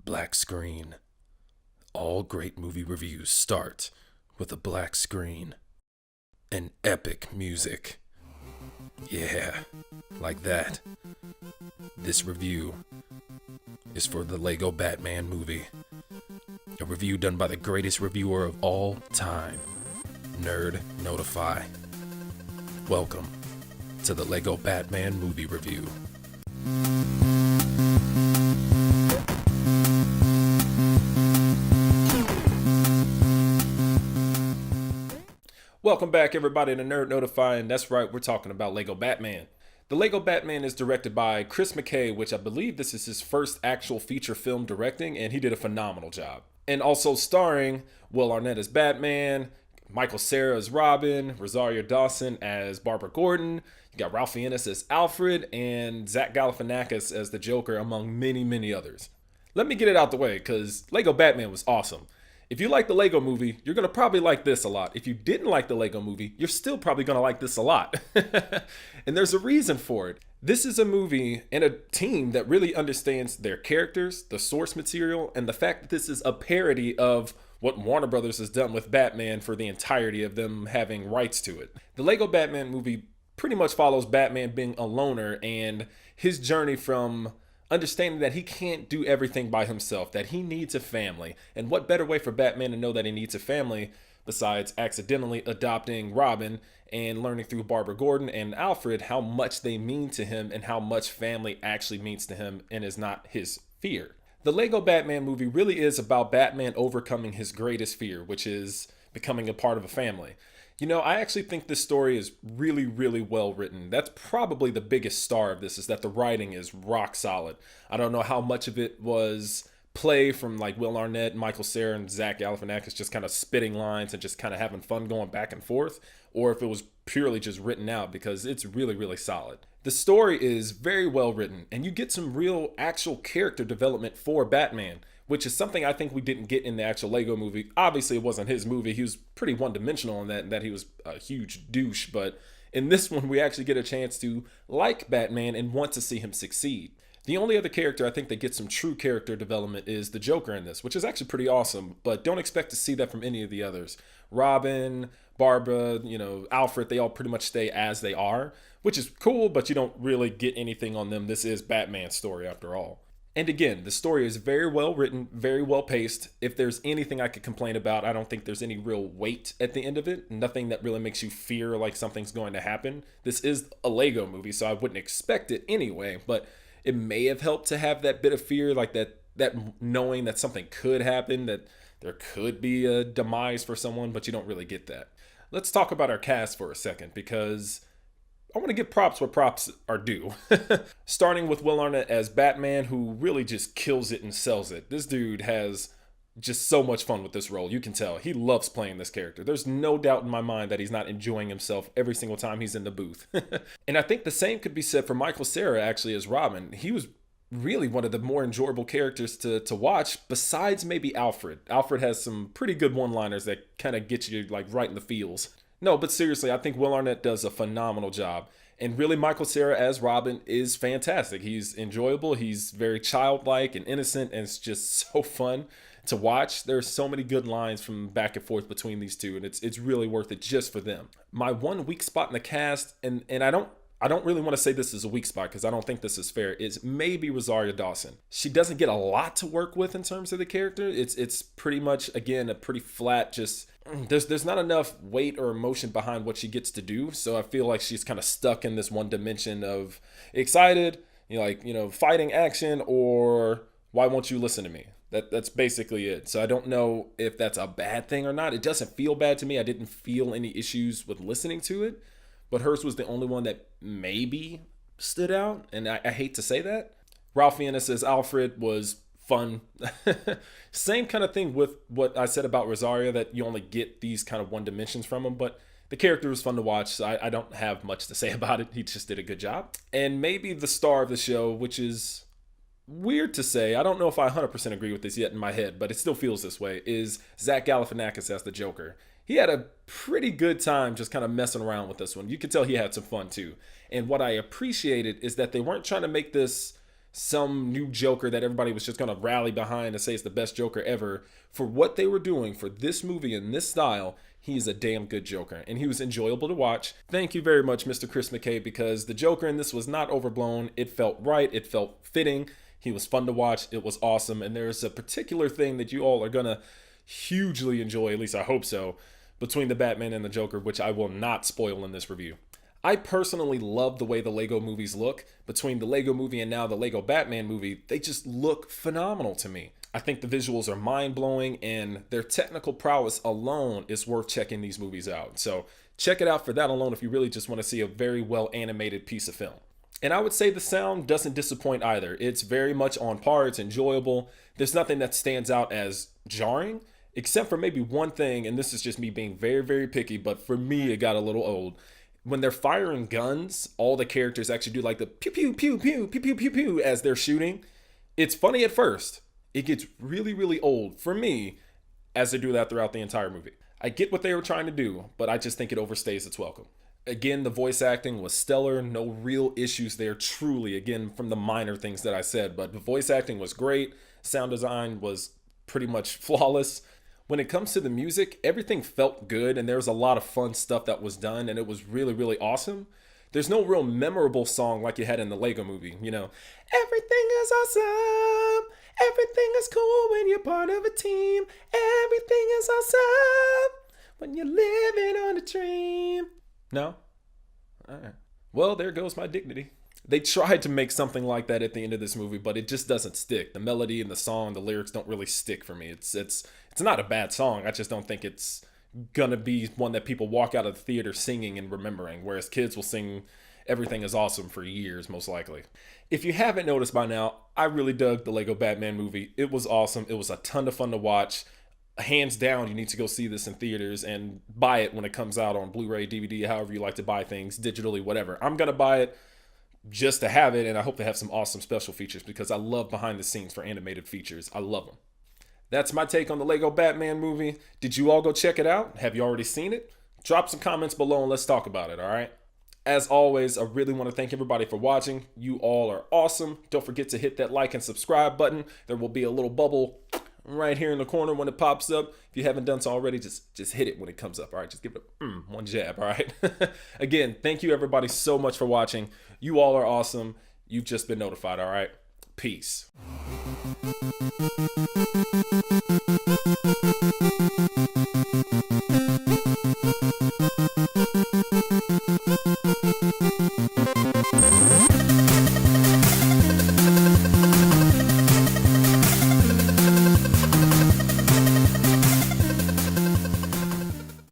black screen. All great movie reviews start with a black screen and epic music. Yeah, like that. This review is for the Lego Batman movie. A review done by the greatest reviewer of all time, Nerd Notify. Welcome to the Lego Batman movie review. Welcome back, everybody, to Nerd Notify, and that's right, we're talking about Lego Batman. The Lego Batman is directed by Chris McKay, which I believe this is his first actual feature film directing, and he did a phenomenal job. And also starring Will Arnett as Batman, Michael Cera as Robin, Rosario Dawson as Barbara Gordon, you got Ralph Fiennes as Alfred, and Zach Galifianakis as the Joker, among many, many others. Let me get it out the way, because Lego Batman was awesome. If you like the Lego movie, you're going to probably like this a lot. If you didn't like the Lego movie, you're still probably going to like this a lot. And there's a reason for it. This is a movie and a team that really understands their characters, the source material, and the fact that this is a parody of what Warner Brothers has done with Batman for the entirety of them having rights to it. The Lego Batman movie pretty much follows Batman being a loner and his journey from understanding that he can't do everything by himself, that he needs a family. And what better way for Batman to know that he needs a family besides accidentally adopting Robin and learning through Barbara Gordon and Alfred how much they mean to him and how much family actually means to him and is not his fear. The Lego Batman movie really is about Batman overcoming his greatest fear, which is becoming a part of a family. You know, I actually think this story is really, really well written. That's probably the biggest star of this, is that the writing is rock solid. I don't know how much of it was play from like Will Arnett, Michael Cera, and Zach Galifianakis just kind of spitting lines and just kind of having fun going back and forth, or if it was purely just written out, because it's really, really solid. The story is very well written, and you get some real actual character development for Batman, which is something I think we didn't get in the actual Lego movie. Obviously, it wasn't his movie. He was pretty one-dimensional in that he was a huge douche. But in this one, we actually get a chance to like Batman and want to see him succeed. The only other character I think that gets some true character development is the Joker in this, which is actually pretty awesome, but don't expect to see that from any of the others. Robin, Barbara, Alfred, they all pretty much stay as they are, which is cool, but you don't really get anything on them. This is Batman's story after all. And again, the story is very well written, very well paced. If there's anything I could complain about, I don't think there's any real weight at the end of it. Nothing that really makes you fear like something's going to happen. This is a Lego movie, so I wouldn't expect it anyway, but it may have helped to have that bit of fear, like that knowing that something could happen, that there could be a demise for someone, but you don't really get that. Let's talk about our cast for a second, because I want to give props where props are due. Starting with Will Arnett as Batman, who really just kills it and sells it. This dude has just so much fun with this role. You can tell he loves playing this character. There's no doubt in my mind that he's not enjoying himself every single time he's in the booth. And I think the same could be said for Michael Cera actually as Robin. He was really one of the more enjoyable characters to watch, besides maybe Alfred. Alfred has some pretty good one-liners that kind of get you like right in the feels. No, but seriously, I think Will Arnett does a phenomenal job. And really, Michael Cera as Robin is fantastic. He's enjoyable, he's very childlike and innocent, and it's just so fun to watch. There's so many good lines from back and forth between these two, and it's really worth it just for them. My one weak spot in the cast, and I don't really want to say this is a weak spot because I don't think this is fair, is maybe Rosario Dawson. She doesn't get a lot to work with in terms of the character. It's pretty much, again, a pretty flat, just there's not enough weight or emotion behind what she gets to do. So I feel like she's kind of stuck in this one dimension of excited, fighting action, or why won't you listen to me? That's basically it. So I don't know if that's a bad thing or not. It doesn't feel bad to me. I didn't feel any issues with listening to it. But hers was the only one that maybe stood out, and I hate to say that. Ralph Fiennes as Alfred was fun. Same kind of thing with what I said about Rosario, that you only get these kind of one dimensions from him, but the character was fun to watch, so I don't have much to say about it. He just did a good job. And maybe the star of the show, which is weird to say, I don't know if I 100% agree with this yet in my head, but it still feels this way, is Zach Galifianakis as the Joker. He had a pretty good time just kind of messing around with this one. You could tell he had some fun too. And what I appreciated is that they weren't trying to make this some new Joker that everybody was just going to rally behind and say it's the best Joker ever. For what they were doing for this movie in this style, he is a damn good Joker, and he was enjoyable to watch. Thank you very much, Mr. Chris McKay, because the Joker in this was not overblown. It felt right. It felt fitting. He was fun to watch. It was awesome. And there's a particular thing that you all are going to hugely enjoy, at least I hope so, between the Batman and the Joker, which I will not spoil in this review. I personally love the way the Lego movies look. Between the Lego movie and now the Lego Batman movie, they just look phenomenal to me. I think the visuals are mind-blowing, and their technical prowess alone is worth checking these movies out. So check it out for that alone if you really just want to see a very well-animated piece of film. And I would say the sound doesn't disappoint either. It's very much on par. It's enjoyable. There's nothing that stands out as jarring, except for maybe one thing, and this is just me being very, very picky, but for me, it got a little old. When they're firing guns, all the characters actually do like the pew, pew, pew, pew, pew, pew, pew, pew as they're shooting. It's funny at first. It gets really, really old for me as they do that throughout the entire movie. I get what they were trying to do, but I just think it overstays its welcome. Again, the voice acting was stellar. No real issues there, truly, again, from the minor things that I said. But the voice acting was great. Sound design was pretty much flawless. When it comes to the music, everything felt good, and there was a lot of fun stuff that was done, and it was really, really awesome. There's no real memorable song like you had in the Lego movie, you know. Everything is awesome. Everything is cool when you're part of a team. Everything is awesome when you're living on a dream. No? All right. Well, there goes my dignity. They tried to make something like that at the end of this movie, but it just doesn't stick. The melody and the song, the lyrics don't really stick for me. It's not a bad song. I just don't think it's gonna be one that people walk out of the theater singing and remembering, whereas kids will sing Everything is Awesome for years, most likely. If you haven't noticed by now, I really dug the Lego Batman movie. It was awesome. It was a ton of fun to watch. Hands down, you need to go see this in theaters and buy it when it comes out on Blu-ray, DVD, however you like to buy things, digitally, whatever. I'm gonna buy it just to have it, and I hope they have some awesome special features because I love behind the scenes for animated features. I love them. That's my take on the Lego Batman movie. Did you all go check it out? Have you already seen it? Drop some comments below and let's talk about it, all right? As always, I really want to thank everybody for watching. You all are awesome. Don't forget to hit that like and subscribe button. There will be a little bubble right here in the corner when it pops up. If you haven't done so already, just hit it when it comes up, all right? Just give it one jab, all right? Again, thank you everybody so much for watching. You all are awesome. You've just been notified, all right? Peace.